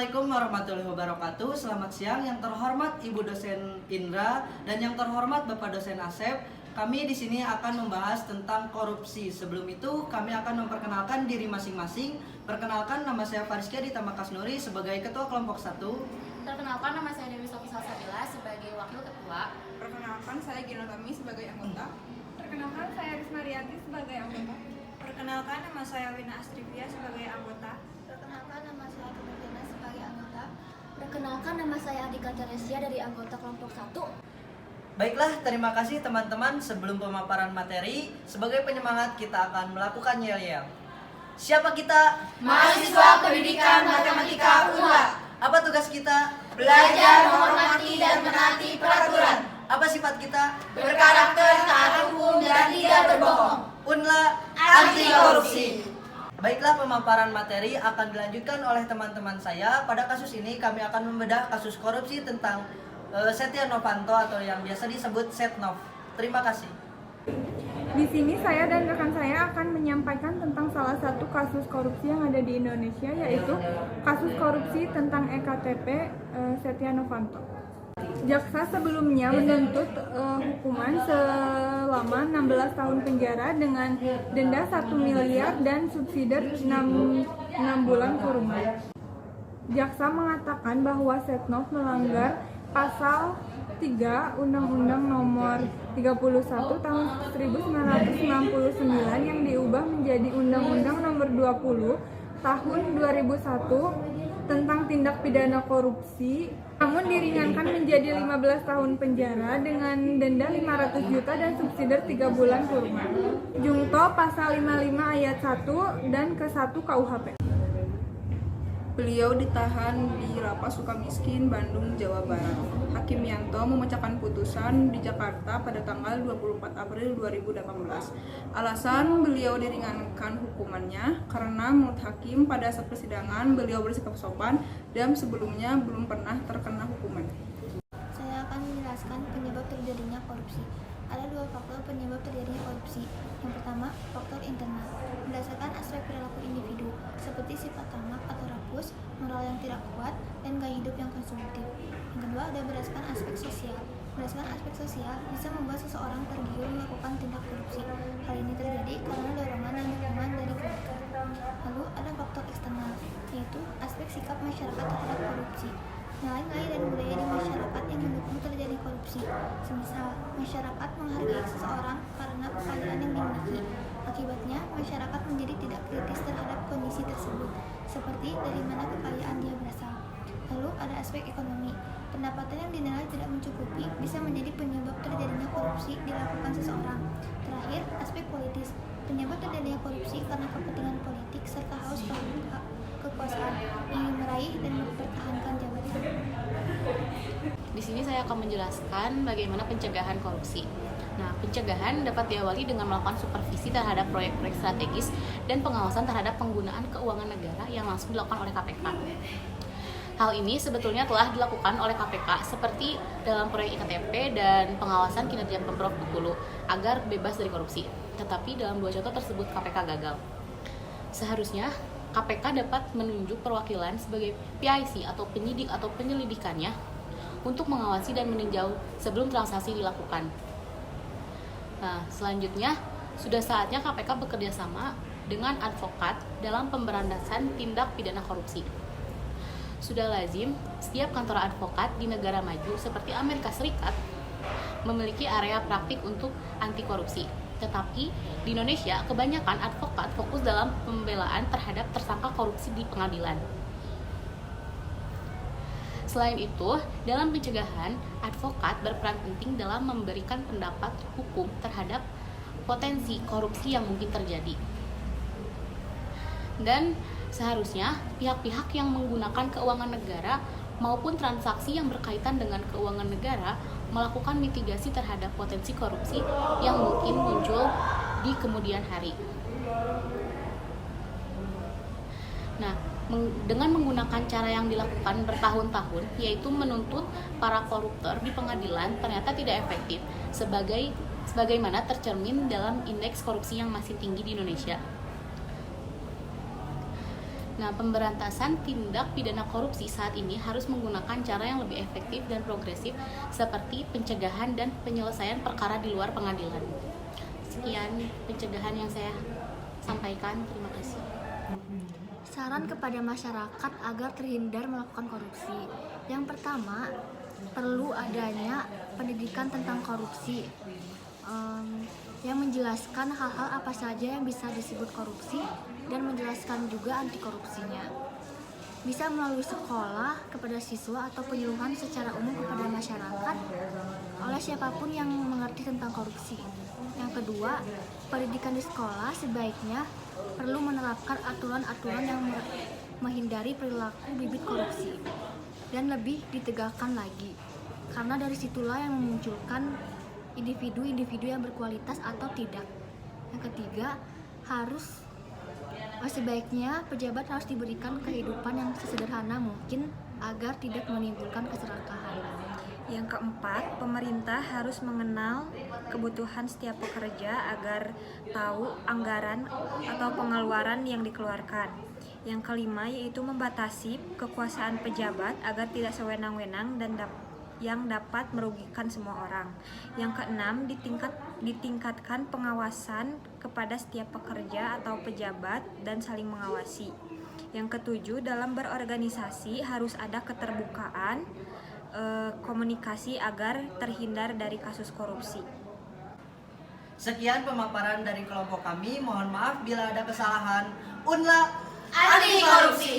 Assalamualaikum warahmatullahi wabarakatuh. Selamat siang yang terhormat Ibu dosen Indra dan yang terhormat Bapak dosen Asep. Kami di sini akan membahas tentang korupsi. Sebelum itu kami akan memperkenalkan diri masing-masing. Perkenalkan, nama saya Fariskia Ditama Kasnuri sebagai Ketua Kelompok 1. Perkenalkan, nama saya Dewi Sofi Salsabila sebagai Wakil Ketua. Perkenalkan, saya Gino Tami sebagai anggota. Perkenalkan, saya Risma Rianti sebagai anggota. Perkenalkan, nama saya Wina Astrivia sebagai anggota. Perkenalkan, nama saya Kemerjana sebagai anggota. Perkenalkan, nama saya Andika Teresia dari anggota kelompok 1. Baiklah, terima kasih teman-teman. Sebelum pemaparan materi, sebagai penyemangat kita akan melakukan yel-yel. Siapa kita? Mahasiswa Pendidikan Matematika UNLA. Apa tugas kita? Belajar, menghormati, dan menaati peraturan. Apa sifat kita? Berkarakter, taat hukum, dan tidak berbohong. UNLA anti korupsi. Baiklah, pemaparan materi akan dilanjutkan oleh teman-teman saya. Pada kasus ini kami akan membedah kasus korupsi tentang Setia Novanto atau yang biasa disebut Setnov. Terima kasih. Di sini saya dan rekan saya akan menyampaikan tentang salah satu kasus korupsi yang ada di Indonesia, yaitu kasus korupsi tentang EKTP Setia Novanto. Jaksa sebelumnya menuntut hukuman selama 16 tahun penjara dengan denda 1 miliar dan subsidi 6 bulan kurungan. Jaksa mengatakan bahwa Setnov melanggar Pasal 3 Undang-Undang Nomor 31 Tahun 1999 yang diubah menjadi Undang-Undang Nomor 20 Tahun 2001 tentang tindak pidana korupsi, namun diringankan menjadi 15 tahun penjara dengan denda 500 juta dan subsidi 3 bulan kurungan. Jungto Pasal 55 Ayat 1 dan ke-1 KUHP. Beliau ditahan di Lapas Sukamiskin, Bandung, Jawa Barat. Hakim Yanto memecahkan putusan di Jakarta pada tanggal 24 April 2018. Alasan beliau diringankan hukumannya karena menurut hakim pada saat persidangan beliau bersikap sopan dan sebelumnya belum pernah terkena hukuman. Saya akan menjelaskan penyebab terjadinya korupsi. Ada 2 faktor penyebab terjadinya korupsi. Yang pertama, faktor internal, berdasarkan aspek perilaku individu, seperti sifat tamak atau rakus, moral yang tidak kuat, dan gaya hidup yang konsumtif. Yang kedua, ada berdasarkan aspek sosial. Berdasarkan aspek sosial, bisa membuat seseorang tergiur melakukan tindak korupsi. Hal ini terjadi karena dorongan dan dukungan dari keluarga. Lalu ada faktor eksternal, yaitu aspek sikap masyarakat terhadap korupsi. Nilai-nilai dan budaya di masyarakat yang mendukung terjadi korupsi. Semisal, masyarakat menghargai seseorang karena kekayaan yang dimiliki. Akibatnya, masyarakat menjadi tidak kritis terhadap kondisi tersebut, seperti dari mana kekayaan dia berasal. Lalu ada aspek ekonomi. Pendapatan yang dinilai tidak mencukupi bisa menjadi penyebab terjadinya korupsi dilakukan seseorang. Terakhir, aspek politis. Penyebab terjadinya korupsi karena kepentingan politik serta haus kekuasaan ingin meraih dan mempertahankan jabatan. Di sini saya akan menjelaskan bagaimana pencegahan korupsi. Nah, pencegahan dapat diawali dengan melakukan supervisi terhadap proyek-proyek strategis dan pengawasan terhadap penggunaan keuangan negara yang langsung dilakukan oleh KPK. Hal ini sebetulnya telah dilakukan oleh KPK seperti dalam proyek IKTP dan pengawasan kinerja Pemprov Bengkulu agar bebas dari korupsi. Tetapi dalam 2 contoh tersebut KPK gagal. Seharusnya KPK dapat menunjuk perwakilan sebagai PIC atau penyidik atau penyelidikannya untuk mengawasi dan meninjau sebelum transaksi dilakukan. Nah, selanjutnya sudah saatnya KPK bekerja sama dengan advokat dalam pemberantasan tindak pidana korupsi. Sudah lazim, setiap kantor advokat di negara maju seperti Amerika Serikat memiliki area praktik untuk anti korupsi. Tetapi di Indonesia, kebanyakan advokat fokus dalam pembelaan terhadap tersangka korupsi di pengadilan. Selain itu, dalam pencegahan, advokat berperan penting dalam memberikan pendapat hukum terhadap potensi korupsi yang mungkin terjadi. Dan seharusnya pihak-pihak yang menggunakan keuangan negara maupun transaksi yang berkaitan dengan keuangan negara melakukan mitigasi terhadap potensi korupsi yang mungkin muncul di kemudian hari. Nah, dengan menggunakan cara yang dilakukan bertahun-tahun, yaitu menuntut para koruptor di pengadilan, ternyata tidak efektif, sebagaimana tercermin dalam indeks korupsi yang masih tinggi di Indonesia. Nah, pemberantasan tindak pidana korupsi saat ini harus menggunakan cara yang lebih efektif dan progresif seperti pencegahan dan penyelesaian perkara di luar pengadilan. Sekian pencegahan yang saya sampaikan. Terima kasih. Saran kepada masyarakat agar terhindar melakukan korupsi. Yang pertama, perlu adanya pendidikan tentang korupsi yang menjelaskan hal-hal apa saja yang bisa disebut korupsi dan menjelaskan juga anti korupsinya. Bisa melalui sekolah kepada siswa atau penyuluhan secara umum kepada masyarakat oleh siapapun yang mengerti tentang korupsi. Yang kedua, pendidikan di sekolah sebaiknya perlu menerapkan aturan-aturan yang menghindari perilaku bibit korupsi dan lebih ditegakkan lagi, karena dari situlah yang memunculkan individu-individu yang berkualitas atau tidak. Yang ketiga, sebaiknya pejabat harus diberikan kehidupan yang sesederhana mungkin agar tidak menimbulkan keserakahan. Yang keempat, pemerintah harus mengenal kebutuhan setiap pekerja agar tahu anggaran atau pengeluaran yang dikeluarkan. Yang kelima, yaitu membatasi kekuasaan pejabat agar tidak sewenang-wenang dan yang dapat merugikan semua orang. Yang keenam, ditingkatkan pengawasan kepada setiap pekerja atau pejabat dan saling mengawasi. Yang ketujuh, dalam berorganisasi harus ada keterbukaan, komunikasi agar terhindar dari kasus korupsi. Sekian pemaparan dari kelompok kami. Mohon maaf bila ada kesalahan. Unla Anti korupsi.